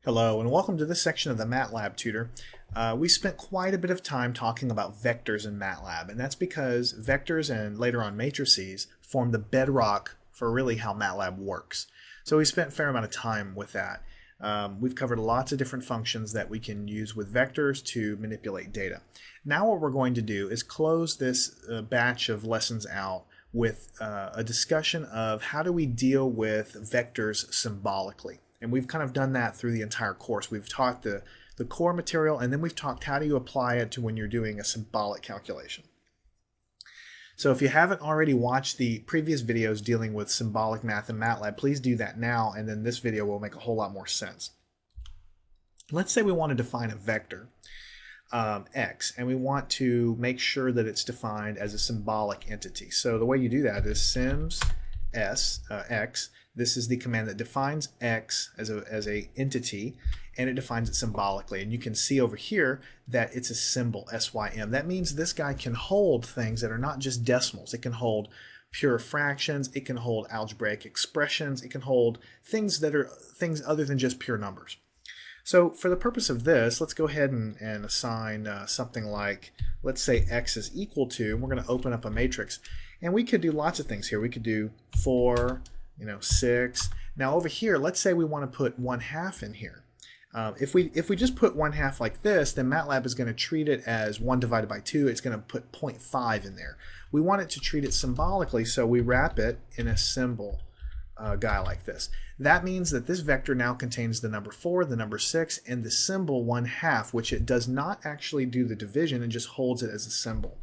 Hello and welcome to this section of the Matlab tutor. We spent quite a bit of time talking about vectors in Matlab, and that's because vectors and later on matrices form the bedrock for really how Matlab works. So we spent a fair amount of time with that. We've covered lots of different functions that we can use with vectors to manipulate data. Now what we're going to do is close this batch of lessons out with a discussion of how do we deal with vectors symbolically. And we've kind of done that through the entire course. We've taught the core material, and then we've talked how do you apply it to when you're doing a symbolic calculation. So if you haven't already watched the previous videos dealing with symbolic math in Matlab, please do that now, and then this video will make a whole lot more sense. Let's say we want to define a vector, x, and we want to make sure that it's defined as a symbolic entity. So the way you do that is sims x. This is the command that defines x as a entity, and it defines it symbolically. And you can see over here that it's a symbol, SYM. That means this guy can hold things that are not just decimals. It can hold pure fractions. It can hold algebraic expressions. It can hold things that are things other than just pure numbers. So for the purpose of this, let's go ahead and assign something like, let's say x is equal to, and we're going to open up a matrix. And we could do lots of things here. We could do 4, 6. Now over here, let's say we want to put 1/2 in here. If we just put 1/2 like this, then Matlab is going to treat it as 1 divided by 2. It's going to put 0.5 in there. We want it to treat it symbolically, so we wrap it in a symbol guy like this. That means that this vector now contains the number 4, the number 6, and the symbol 1/2, which it does not actually do the division and just holds it as a symbol.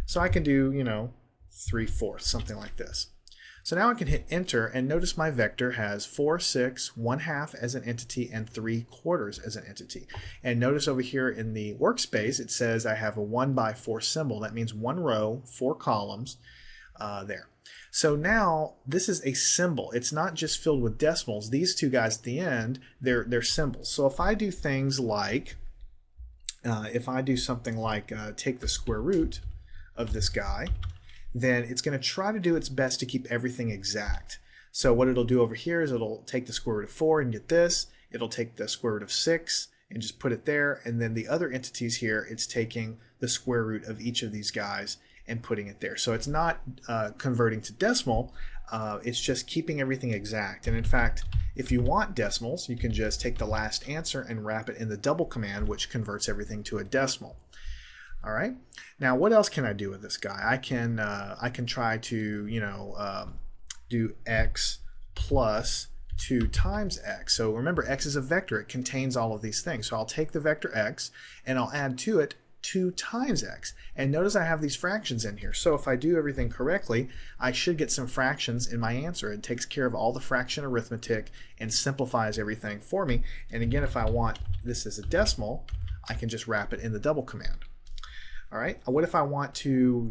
So I can do, 3/4, something like this. So now I can hit enter, and notice my vector has 4, 6, 1/2 as an entity, and 3/4 as an entity. And notice over here in the workspace it says I have a 1/4 symbol. That means 1 row, 4 columns there. So now this is a symbol. It's not just filled with decimals. These two guys at the end, they're symbols. So if I do things like, take the square root of this guy, then it's going to try to do its best to keep everything exact. So what it'll do over here is it'll take the square root of 4 and get this. It'll take the square root of 6 and just put it there. And then the other entities here, it's taking the square root of each of these guys and putting it there. So it's not converting to decimal. It's just keeping everything exact. And in fact, if you want decimals, you can just take the last answer and wrap it in the double command, which converts everything to a decimal. All right. Now, what else can I do with this guy? I can try to do x plus 2 times x. So remember, x is a vector. It contains all of these things. So I'll take the vector x and I'll add to it 2 times x. And notice I have these fractions in here. So if I do everything correctly, I should get some fractions in my answer. It takes care of all the fraction arithmetic and simplifies everything for me. And again, if I want this as a decimal, I can just wrap it in the double command. All right. What if I want to,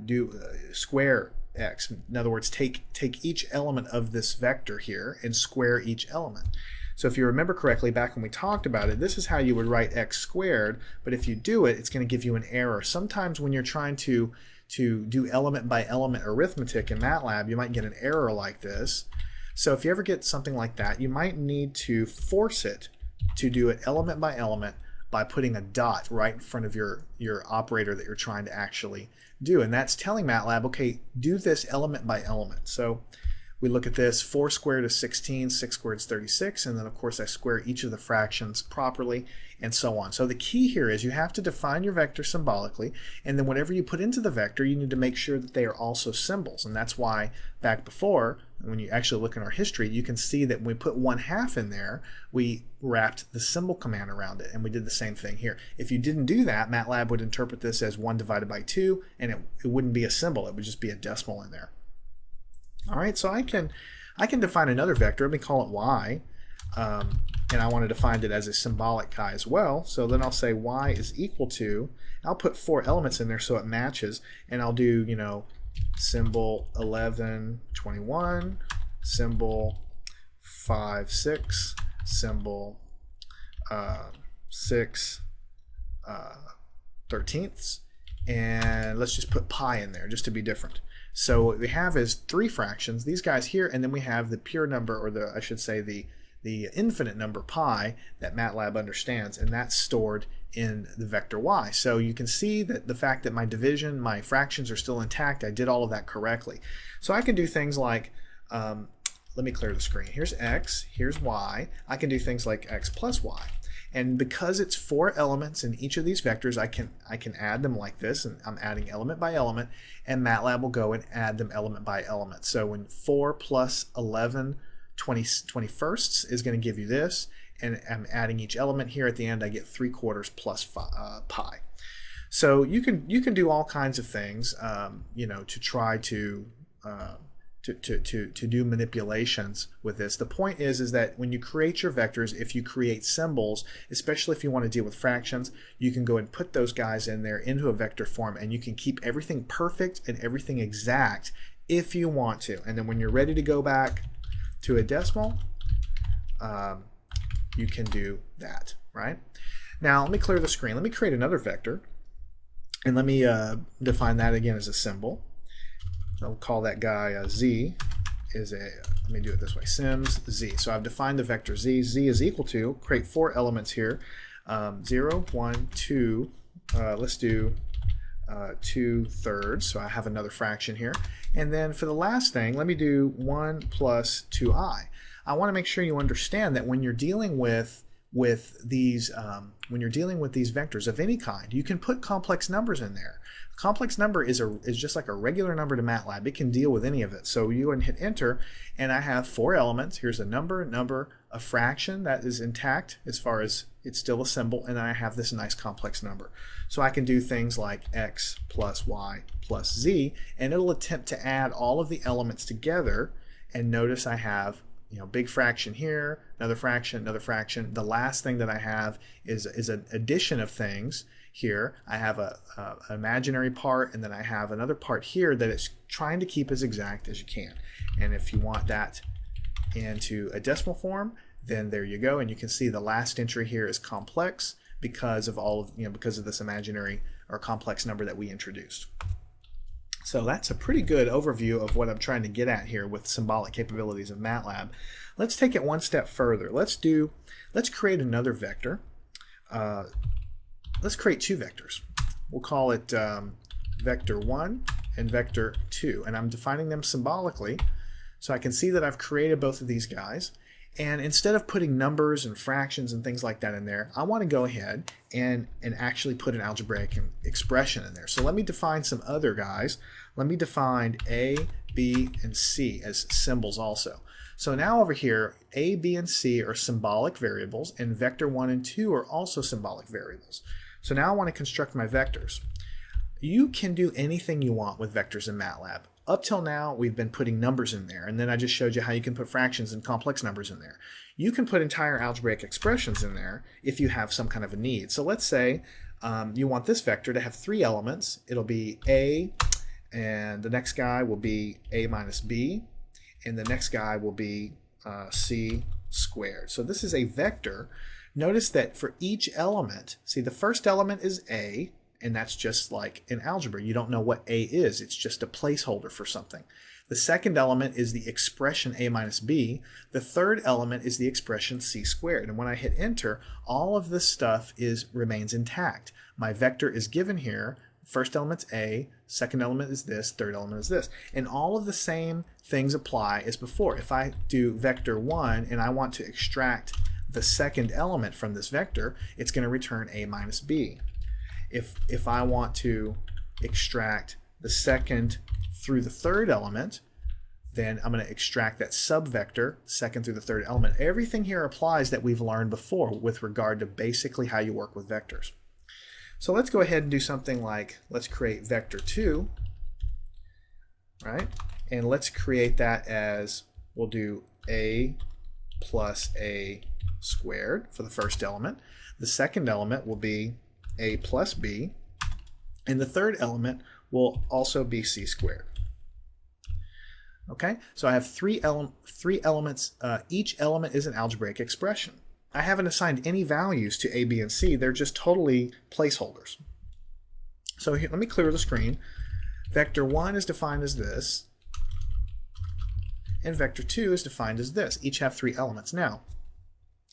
do square x? In other words, take each element of this vector here and square each element. So if you remember correctly, back when we talked about it, this is how you would write x squared. But if you do it, it's going to give you an error. Sometimes when you're trying to do element by element arithmetic in Matlab, you might get an error like this. So if you ever get something like that, you might need to force it to do it element by element by putting a dot right in front of your operator that you're trying to actually do. And that's telling Matlab, okay, do this element by element. So we look at this, 4 squared is 16, 6 squared is 36, and then of course I square each of the fractions properly, and so on. So the key here is you have to define your vector symbolically, and then whatever you put into the vector, you need to make sure that they are also symbols. And that's why back before, when you actually look in our history, you can see that when we put 1/2 in there, we wrapped the symbol command around it, and we did the same thing here. If you didn't do that, Matlab would interpret this as 1 divided by 2, and it wouldn't be a symbol, it would just be a decimal in there. All right, so I can define another vector. Let me call it y, and I want to define it as a symbolic guy as well. So then I'll say y is equal to, I'll put 4 elements in there so it matches, and I'll do, symbol 11, 21, symbol 5, 6, symbol 6, 13ths, and let's just put pi in there just to be different. So what we have is 3 fractions, these guys here, and then we have the pure number, or I should say the infinite number pi that Matlab understands, and that's stored in the vector y. So you can see that the fact that my division, my fractions are still intact, I did all of that correctly. So I can do things like, let me clear the screen. Here's x, here's y. I can do things like x plus y. And because it's 4 elements in each of these vectors, I can add them like this, and I'm adding element by element, and Matlab will go and add them element by element. So when 4 plus 11 21sts is going to give you this, and I'm adding each element here at the end, I get 3/4 plus pi. So you can do all kinds of things, you know, to try to do manipulations with this. The point is that when you create your vectors, if you create symbols, especially if you want to deal with fractions, you can go and put those guys in there into a vector form, and you can keep everything perfect and everything exact if you want to. And then when you're ready to go back to a decimal, you can do that, right? Now let me clear the screen. Let me create another vector, and let me define that again as a symbol. I'll call that guy z. Let me do it this way, sims z. So I've defined the vector z. Z is equal to, create 4 elements here, 0, 1, 2, let's do 2/3, so I have another fraction here. And then for the last thing, let me do 1 plus 2i. I want to make sure you understand that when you're dealing with these vectors of any kind, you can put complex numbers in there. A complex number is just like a regular number to Matlab. It can deal with any of it. So you go and hit enter, and I have 4 elements. Here's a number, a fraction that is intact as far as it's still a symbol, and then I have this nice complex number. So I can do things like x plus y plus z, and it'll attempt to add all of the elements together, and notice I have, you know, big fraction here, another fraction, another fraction. The last thing that I have is an addition of things here. I have an imaginary part, and then I have another part here that it's trying to keep as exact as you can. And if you want that into a decimal form, then there you go. And you can see the last entry here is complex because of because of this imaginary or complex number that we introduced. So that's a pretty good overview of what I'm trying to get at here with symbolic capabilities of Matlab. Let's take it one step further. Let's create another vector. Let's create 2 vectors. We'll call it vector 1 and vector 2, and I'm defining them symbolically so I can see that I've created both of these guys. And instead of putting numbers and fractions and things like that in there, I want to go ahead and actually put an algebraic expression in there. So let me define some other guys. Let me define A, B, and C as symbols also. So now over here, A, B, and C are symbolic variables, and vector 1 and 2 are also symbolic variables. So now I want to construct my vectors. You can do anything you want with vectors in Matlab. Up till now, we've been putting numbers in there, and then I just showed you how you can put fractions and complex numbers in there. You can put entire algebraic expressions in there if you have some kind of a need. So let's say you want this vector to have 3 elements. It'll be A, and the next guy will be A minus B, and the next guy will be C squared. So this is a vector. Notice that for each element, see, the first element is A, and that's just like in algebra. You don't know what A is. It's just a placeholder for something. The second element is the expression A minus B. The third element is the expression C squared. And when I hit enter, all of this stuff remains intact. My vector is given here. First element's A, second element is this, third element is this. And all of the same things apply as before. If I do vector 1 and I want to extract the second element from this vector, it's going to return A minus B. If I want to extract the second through the third element, then I'm going to extract that subvector, second through the third element. Everything here applies that we've learned before with regard to basically how you work with vectors. So let's go ahead and do something like, let's create vector 2, right? And let's create that as, we'll do A plus A squared for the first element. The second element will be A plus B, and the third element will also be C squared. Okay, so I have three elements. Each element is an algebraic expression. I haven't assigned any values to A, B, and C. They're just totally placeholders. So here, let me clear the screen. Vector 1 is defined as this, and vector 2 is defined as this. Each have 3 elements. Now,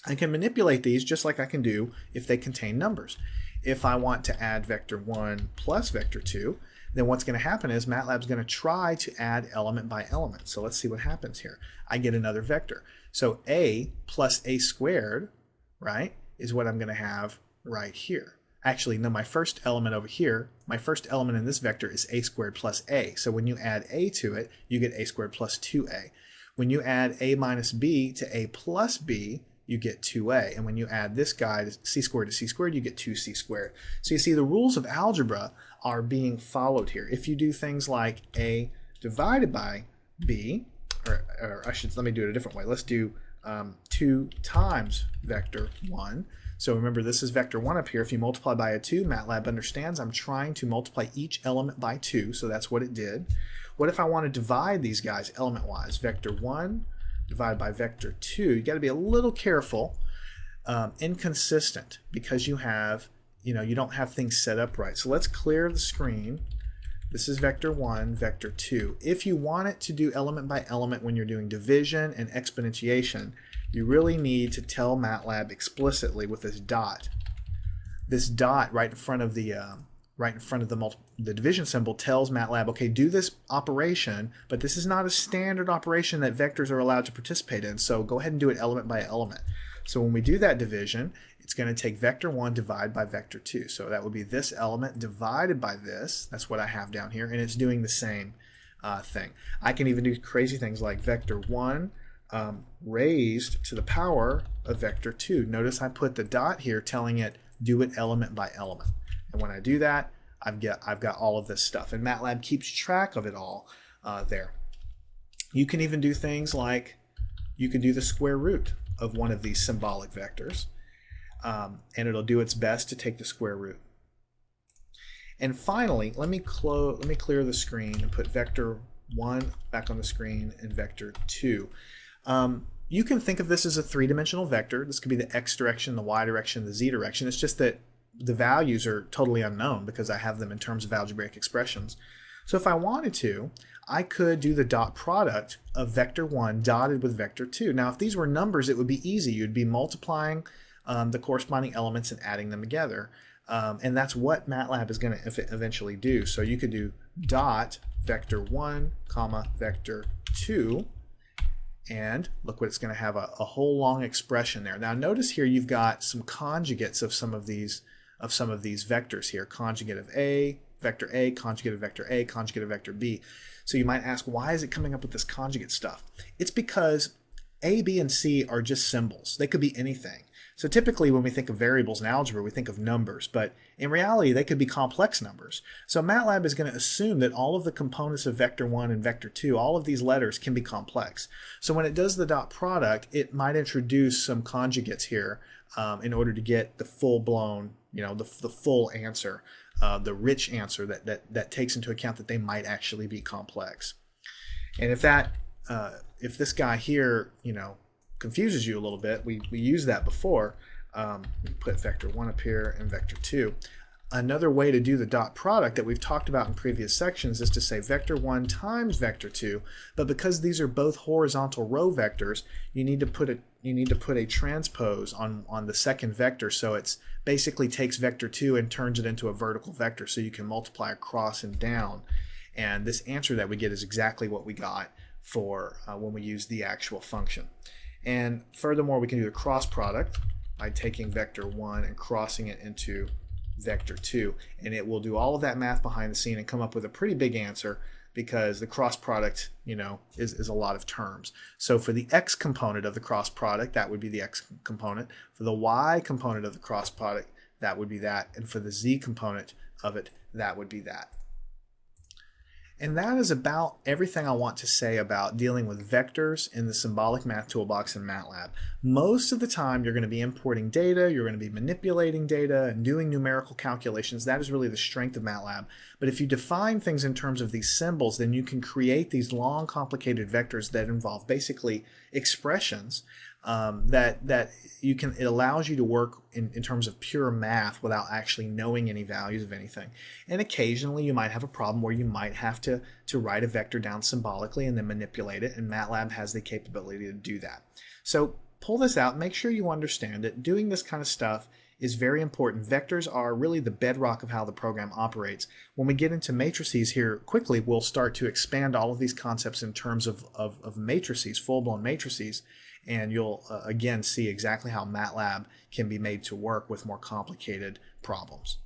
I can manipulate these just like I can do if they contain numbers. If I want to add vector 1 plus vector 2, then what's going to happen is MATLAB's going to try to add element by element. So let's see what happens here. I get another vector. So a plus a squared, right, is what I'm going to have right here. Actually, no, my first element over here, my first element in this vector is a squared plus a. So when you add a to it, you get a squared plus 2a. When you add a minus b to a plus b, you get 2a. And when you add this guy, c squared to c squared, you get 2c squared. So you see the rules of algebra are being followed here. If you do things like a divided by b, let me do it a different way. Let's do 2 times vector 1. So remember, this is vector 1 up here. If you multiply by a 2, MATLAB understands I'm trying to multiply each element by 2, so that's what it did. What if I want to divide these guys element-wise? Vector 1 divided by vector 2. You got to be a little careful, inconsistent, because you don't have things set up right. So let's clear the screen. This is vector 1, vector 2. If you want it to do element by element when you're doing division and exponentiation, you really need to tell MATLAB explicitly with this dot. This dot right in front of the division symbol tells MATLAB, okay, do this operation, but this is not a standard operation that vectors are allowed to participate in, so go ahead and do it element by element. So when we do that division, it's going to take vector 1 divided by vector 2. So that would be this element divided by this. That's what I have down here, and it's doing the same thing. I can even do crazy things like vector 1 raised to the power of vector 2. Notice I put the dot here telling it do it element by element. And when I do that, I've got all of this stuff. And MATLAB keeps track of it all there. You can even do things like you can do the square root of one of these symbolic vectors. And it'll do its best to take the square root. And finally, let me clear the screen and put vector 1 back on the screen and vector 2. You can think of this as a three-dimensional vector. This could be the x direction, the y direction, the z direction. It's just that the values are totally unknown because I have them in terms of algebraic expressions. So if I wanted to, I could do the dot product of vector 1 dotted with vector 2. Now if these were numbers, it would be easy. You'd be multiplying the corresponding elements and adding them together. And that's what MATLAB is going to eventually do. So you could do dot vector 1 comma vector 2, and look what it's going to have, a whole long expression there. Now notice here you've got some conjugates of some of these vectors here. Conjugate of A, vector A, conjugate of vector A, conjugate of vector B. So you might ask, why is it coming up with this conjugate stuff? It's because A, B, and C are just symbols. They could be anything. So typically when we think of variables in algebra, we think of numbers, but in reality they could be complex numbers. So MATLAB is going to assume that all of the components of vector 1 and vector 2, all of these letters can be complex. So when it does the dot product, it might introduce some conjugates here in order to get the full-blown, the full answer, the rich answer that takes into account that they might actually be complex. And if this guy here, confuses you a little bit, we used that before. We put vector 1 up here and vector 2. Another way to do the dot product that we've talked about in previous sections is to say vector 1 times vector 2, but because these are both horizontal row vectors, you need to put a transpose on the second vector, so it's basically takes vector 2 and turns it into a vertical vector, so you can multiply across and down. And this answer that we get is exactly what we got for when we use the actual function. And furthermore, we can do the cross product by taking vector 1 and crossing it into vector 2, and it will do all of that math behind the scene and come up with a pretty big answer, because the cross product, is a lot of terms. So for the x component of the cross product, that would be the x component. For the y component of the cross product, that would be that. And for the z component of it, that would be that. And that is about everything I want to say about dealing with vectors in the Symbolic Math Toolbox in Matlab. Most of the time you're going to be importing data, you're going to be manipulating data and doing numerical calculations. That is really the strength of Matlab. But if you define things in terms of these symbols, then you can create these long, complicated vectors that involve basically expressions it allows you to work in terms of pure math without actually knowing any values of anything. And occasionally you might have a problem where you might have to write a vector down symbolically and then manipulate it, and MATLAB has the capability to do that. So pull this out, make sure you understand it. Doing this kind of stuff is very important. Vectors are really the bedrock of how the program operates. When we get into matrices here quickly, we'll start to expand all of these concepts in terms of matrices, full-blown matrices, and you'll again see exactly how MATLAB can be made to work with more complicated problems.